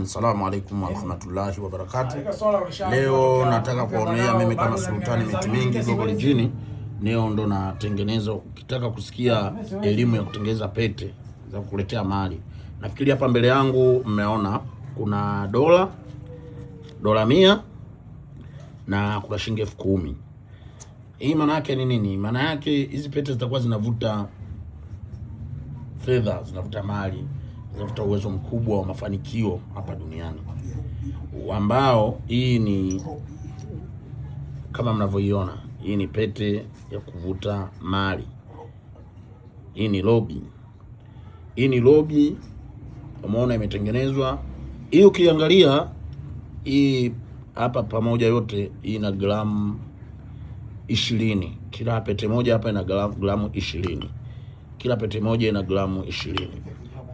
Assalamu alaikum wa rahmatullahi wa barakatuh. Leo nataka kuonea mimi kama Sultani Miti Mingi Gogol Jini. Leo ndo natengeneza, ukitaka kusikia elimu ya kutengeneza pete za kukuletea mali. Nafikiri hapa mbele yangu mmeona kuna dola 100 na kuna shilingi 10,000. Hii maana yake ni nini? Maana yake hizi pete zitakuwa zinavuta fedha, zinavuta mali, zinavuta uwezo mkubwa wa mafanikio hapa duniani, ambao hii ni kama mnavyoiona, hii ni pete ya kuvuta mali. Hii ni lobi, umeona imetengenezwa. Hii ukiangalia hii hapa pamoja yote hii ina gramu 20. Kila pete moja hapa ina gramu 20. Kila pete moja ina gramu 20.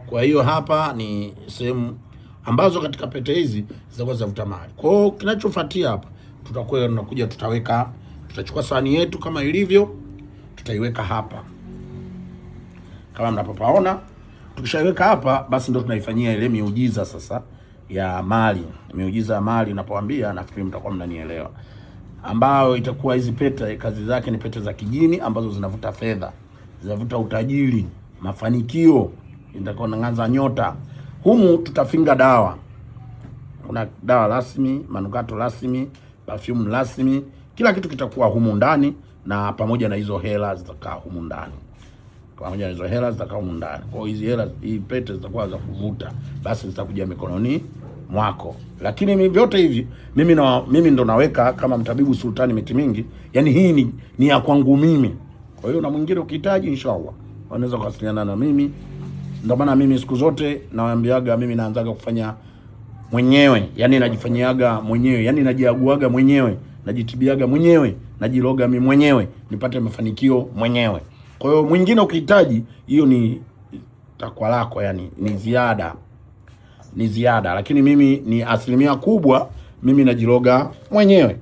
Kwa hiyo hapa ni sehemu ambazo katika pete hizi zitakuwa zinavuta mali. Kwa hiyo kinachofuatia hapa, tutakuwa tunakuja tutachukua sahani yetu kama ilivyo, tutaiweka hapa kama mnapopaona. Tukishaiweka hapa, basi ndio tunaifanyia ile miujiza sasa ya mali. Miujiza ya mali ninapoambia, nafikiri mtakuwa mnanielewa, ambao itakuwa hizi pete kazi zake ni pete za kijini ambazo zinavuta fedha, zinavuta utajiri, mafanikio, nitakuwa nangaza nyota. Humu tutafinga dawa. Kuna dawa rasmi, manukato rasmi, perfume rasmi, kila kitu kitakuwa humu ndani, na pamoja na hizo hela zitakaa humu ndani. Kwa hiyo hizi hela, hii pete zitakuwa za kuvuta, basi zitakuja mikononi mwako. Lakini mimi vyote hivi mimi ndo naweka kama mtabibu Sultani Miti Mingi. Yaani hii ni ya kwangu mimi. Kwa hiyo na mwingine ukihitaji, inshallah unaweza kuwasiliana na mimi. Ndio maana mimi siku zote nawaambiaga, mimi naanzaga kufanya mwenyewe. Yaani najifanyiaga mwenyewe, yaani najiaguaga mwenyewe, najitibiaga mwenyewe, najiloga mimi mwenyewe, nipate mafanikio mwenyewe. Kwa hiyo mwingine ukihitaji, hiyo ni takwa lako, yani ni ziada, lakini mimi ni asilimia kubwa mimi najiloga mwenyewe,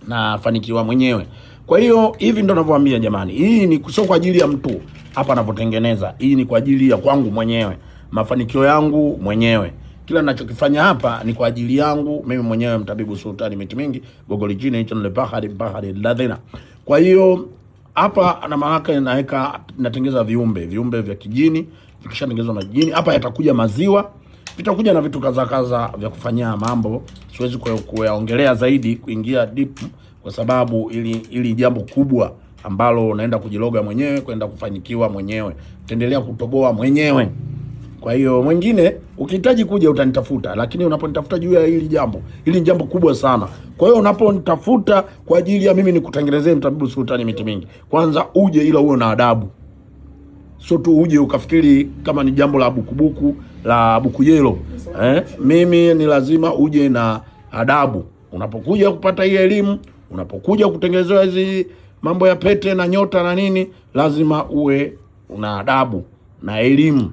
nafanikiwa mwenyewe. Kwa hiyo hivi ndo ninavyowaambia jamani, hii ni sio kwa ajili ya mtu hapa anapotengeneza, hii ni kwa ajili ya kwangu mwenyewe, mafanikio yangu mwenyewe. Kila ninachokifanya hapa ni kwa ajili yangu mimi mwenyewe, mtabibu Sultani Miti Mingi Gogol Jini, hicho ni bahari ladhina. Kwa hiyo hapa na maana natengeneza viumbe vya kijini. Vikishatengenezwa majini, hapa yatakuja maziwa, vitakuja na vitu kaza vya kufanyia mambo. Siwezi kuyaongelea zaidi, kuingia deep, kwa sababu ili jambo kubwa ambalo unaenda kujiloga mwenyewe, kwenda kufanikiwa mwenyewe, utaendelea kutoboa mwenyewe. Kwa hiyo mwingine ukihitaji kuja utanitafuta, lakini unaponitafuta juu ya hili ni jambo kubwa sana. Kwa hiyo unaponitafuta kwa ajili ya mimi nikutengenezee mtabibu Sultani Miti Mingi, kwanza uje ila uwe na adabu. Sio tu uje ukafikiri kama ni jambo la bukubuku la bukuyelo. Mimi ni lazima uje na adabu. Unapokuja kupata hii elimu, unapokuja kutengenezewa hizi mambo ya pete na nyota na nini, lazima uwe una adabu na elimu.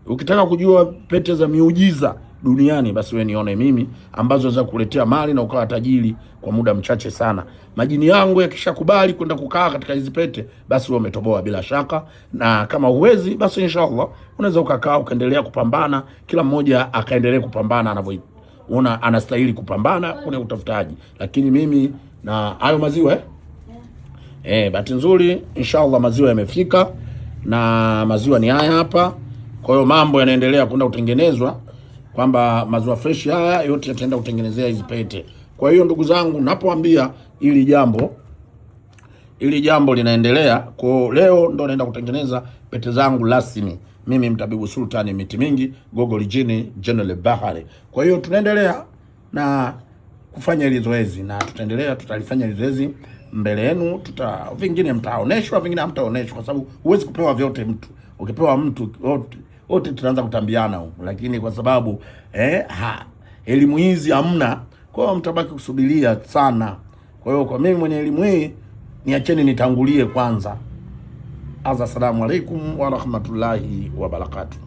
Ukitaka kujua pete za miujiza duniani, basi wewe nione mimi, ambazo za kuletea mali na ukawa tajiri kwa muda mchache sana. Majini yangu yakishakubali kwenda kukaa katika hizi pete, basi wewe umetoboa bila shaka. Na kama huwezi, basi inshallah unaweza ukakaa ukaendelea kupambana, kila mmoja akaendelea kupambana anavyoona anastahili kupambana kwenye utafutaji. Lakini mimi na hayo maziwa bahati nzuri inshallah maziwa yamefika, na maziwa ni haya hapa. Kwa hiyo mambo yanaendelea kwenda kutengenezwa, kwamba maziwa fresh haya yote yataenda kutengenezea hizi pete. Kwa hiyo ndugu zangu, napoambia ili jambo linaendelea, kwa leo ndo naenda kutengeneza pete zangu rasmi. Mimi mtabibu Sultani Miti Mingi Gogol Jini General Bahari. Kwa hiyo tunaendelea na kufanya hili zoezi, na tutalifanya hili zoezi mbele yenu. Vingine mtaoneshwa, vingine hamtaoneshwa, kwa sababu huwezi kupewa vyote mtu. Ukipewa mtu wote tunaanza kutambiana huko, lakini kwa sababu elimu hizi hamna, kwa hiyo mtabaki kusubiria sana. Kwa hiyo kwa mimi mwenye elimu hii, niacheni nitangulie kwanza. Assalamu alaikum wa rahmatullahi wa barakatuh.